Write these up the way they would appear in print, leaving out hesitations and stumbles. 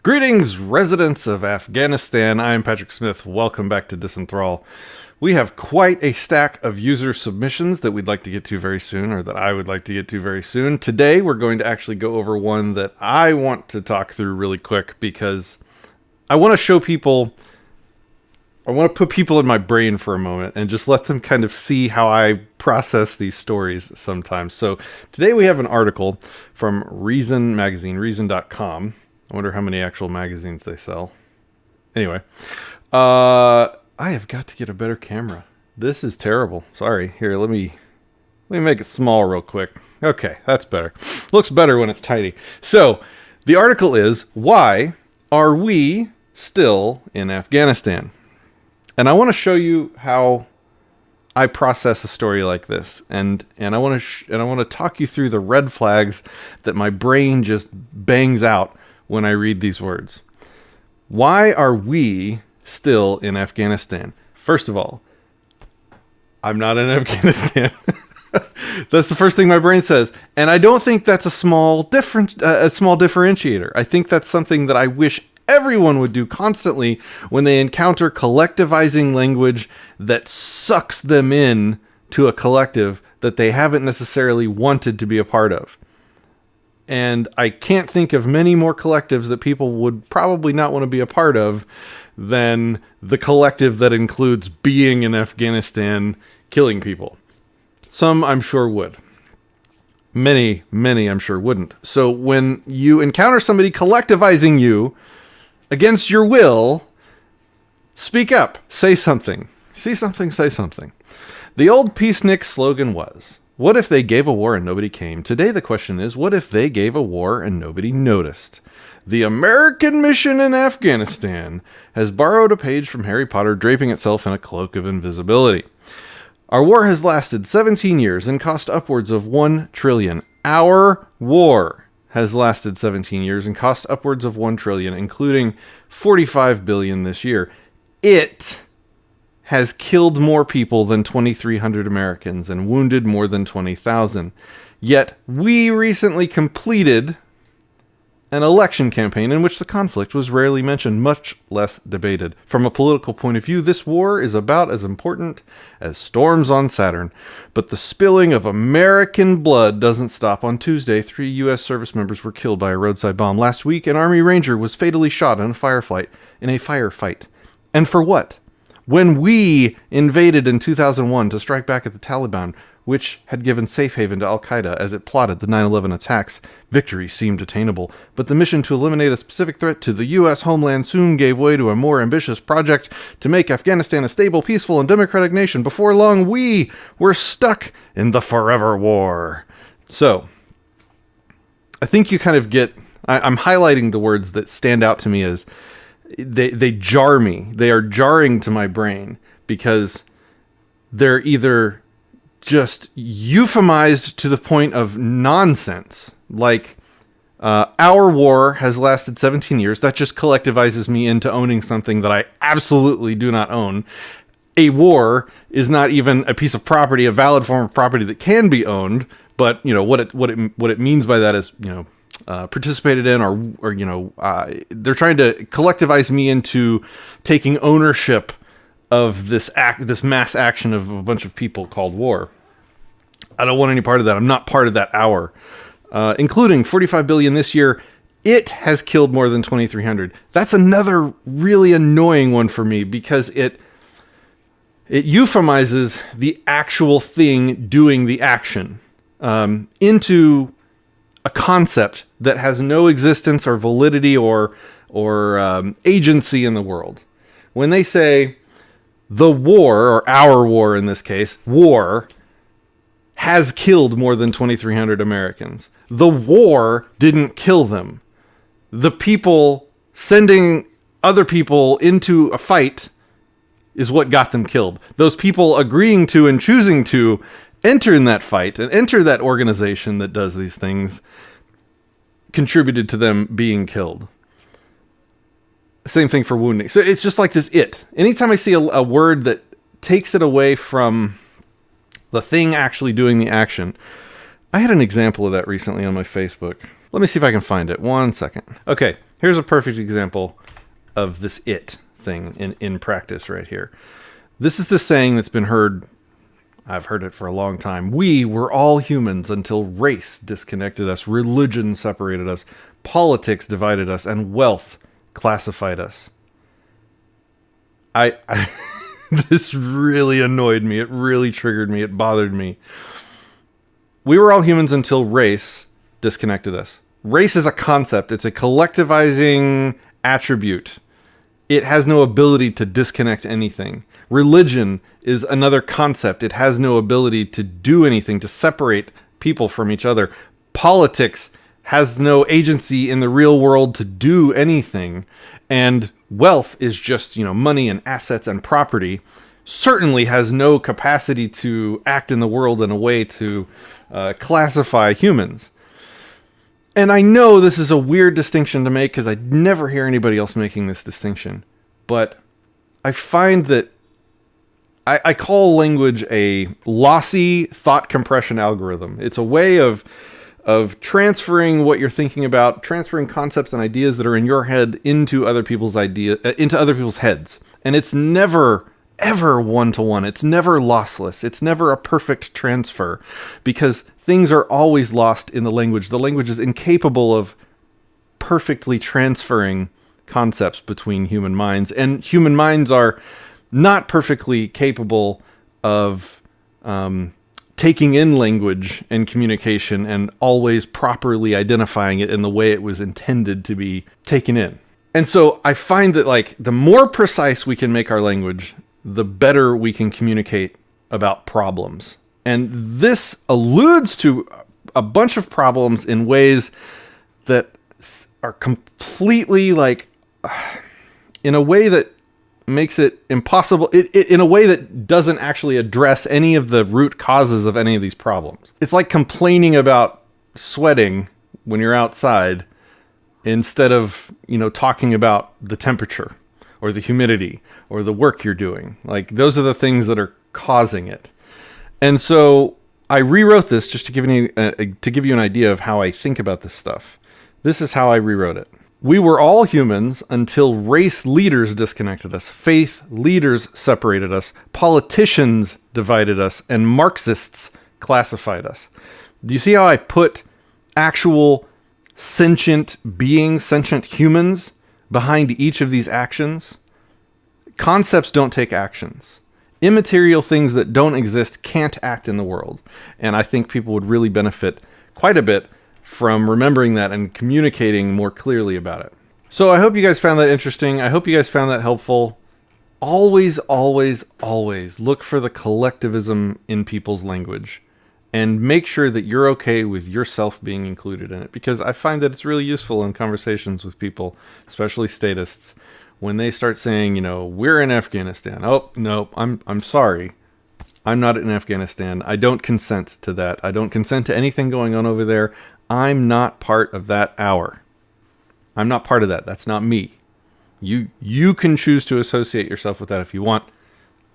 Greetings, residents of Afghanistan. I am Patrick Smith. Welcome back to Disenthrall. We have quite a stack of user submissions that we'd like to get to very soon, or that I would like to get to very soon. Today, we're going to actually go over one that I want to talk through really quick because I want to show people, I want to put people in my brain for a moment and just let them kind of see how I process these stories sometimes. So today we have an article from Reason magazine, reason.com. I wonder how many actual magazines they sell. Anyway, I have got to get a better camera. This is terrible. Sorry. Here, let me make it small real quick. Okay, that's better. Looks better when it's tiny. So, the article is, why are we still in Afghanistan? And I want to show you how I process a story like this, and I want to talk you through the red flags that my brain just bangs out when I read these words. Why are we still in Afghanistan? First of all, I'm not in Afghanistan. That's the first thing my brain says, and I don't think that's a small differentiator. I think that's something that I wish everyone would do constantly when they encounter collectivizing language that sucks them in to a collective that they haven't necessarily wanted to be a part of. And I can't think of many more collectives that people would probably not want to be a part of than the collective that includes being in Afghanistan, killing people. Some, I'm sure, would. Many, I'm sure, wouldn't. So when you encounter somebody collectivizing you against your will, speak up. Say something. See something, say something. The old peacenik slogan was, what if they gave a war and nobody came? Today the question is, what if they gave a war and nobody noticed? The American mission in Afghanistan has borrowed a page from Harry Potter, draping itself in a cloak of invisibility. Our war has lasted 17 years and cost upwards of $1 trillion. Our war has lasted 17 years and cost upwards of $1 trillion, including $45 billion this year. It has killed more people than 2,300 Americans and wounded more than 20,000. Yet, we recently completed an election campaign in which the conflict was rarely mentioned, much less debated. From a political point of view, this war is about as important as storms on Saturn. But the spilling of American blood doesn't stop. On Tuesday, 3 U.S. service members were killed by a roadside bomb. Last week, an Army Ranger was fatally shot in a firefight. And for what? When we invaded in 2001 to strike back at the Taliban, which had given safe haven to al-Qaeda as it plotted the 9/11 attacks, victory seemed attainable. But the mission to eliminate a specific threat to the U.S. homeland soon gave way to a more ambitious project to make Afghanistan a stable, peaceful, and democratic nation. Before long, we were stuck in the forever war. So, I think you kind of get... I'm highlighting the words that stand out to me as... They jar me. They are jarring to my brain because they're either just euphemized to the point of nonsense. Like, our war has lasted 17 years. That just collectivizes me into owning something that I absolutely do not own. A war is not even a piece of property, a valid form of property that can be owned. But, you know, what it means by that is, you know, participated in, or they're trying to collectivize me into taking ownership of this mass action of a bunch of people called war. I don't want any part of that. I'm not part of that hour. Including $45 billion this year, it has killed more than 2,300. That's another really annoying one for me because it euphemizes the actual thing doing the action into a concept that has no existence or validity or agency in the world. When they say the war, or our war in this case, war has killed more than 2,300 Americans. The war didn't kill them. The people sending other people into a fight is what got them killed. Those people agreeing to and choosing to enter in that fight and enter that organization that does these things contributed to them being killed. Same thing for wounding. So it's just like this it. Anytime I see a word that takes it away from the thing actually doing the action. I had an example of that recently on my Facebook. Let me see if I can find it. 1 second. Okay, Here's a perfect example of this it thing in practice right here. This is the saying that's been heard. I've heard it for a long time. We were all humans until race disconnected us, religion separated us, politics divided us, and wealth classified us. I this really annoyed me. It really triggered me. It bothered me. We were all humans until race disconnected us. Race is a concept. It's a collectivizing attribute. It has no ability to disconnect anything. Religion is another concept. It has no ability to do anything, to separate people from each other. Politics has no agency in the real world to do anything. And wealth is just, money and assets and property. Certainly has no capacity to act in the world in a way to classify humans. And I know this is a weird distinction to make because I never hear anybody else making this distinction. But I find that I call language a lossy thought compression algorithm. It's a way of transferring what you're thinking about, transferring concepts and ideas that are in your head into other people's heads. And it's never ever one-to-one. It's never lossless. It's never a perfect transfer because things are always lost in the language. The language is incapable of perfectly transferring concepts between human minds, and human minds are not perfectly capable of taking in language and communication and always properly identifying it in the way it was intended to be taken in. And so I find that the more precise we can make our language, the better we can communicate about problems. And this alludes to a bunch of problems in ways that are completely in a way that makes it impossible, in a way that doesn't actually address any of the root causes of any of these problems. It's like complaining about sweating when you're outside instead of, talking about the temperature or the humidity or the work you're doing. Those are the things that are causing it. And so I rewrote this just to give you an idea of how I think about this stuff. This is how I rewrote it. We were all humans until race leaders disconnected us, faith leaders separated us, politicians divided us, and Marxists classified us. Do you see how I put actual sentient beings, sentient humans behind each of these actions? Concepts don't take actions. Immaterial things that don't exist can't act in the world. And I think people would really benefit quite a bit from remembering that and communicating more clearly about it. So I hope you guys found that interesting. I hope you guys found that helpful. Always, always, always look for the collectivism in people's language and make sure that you're okay with yourself being included in it, because I find that it's really useful in conversations with people, especially statists, when they start saying, we're in Afghanistan. Oh, no, I'm sorry. I'm not in Afghanistan. I don't consent to that. I don't consent to anything going on over there. I'm not part of that hour. I'm not part of that. That's not me. You can choose to associate yourself with that if you want.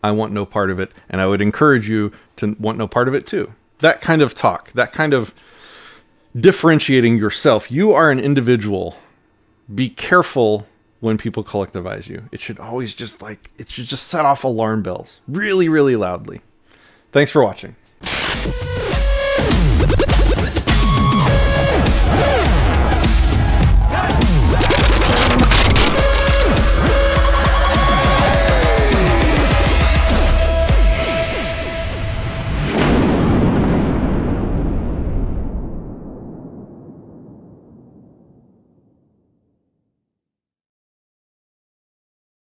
I want no part of it. And I would encourage you to want no part of it too. That kind of talk, that kind of differentiating yourself. You are an individual. Be careful when people collectivize you. It should always just set off alarm bells really, really loudly. Thanks for watching.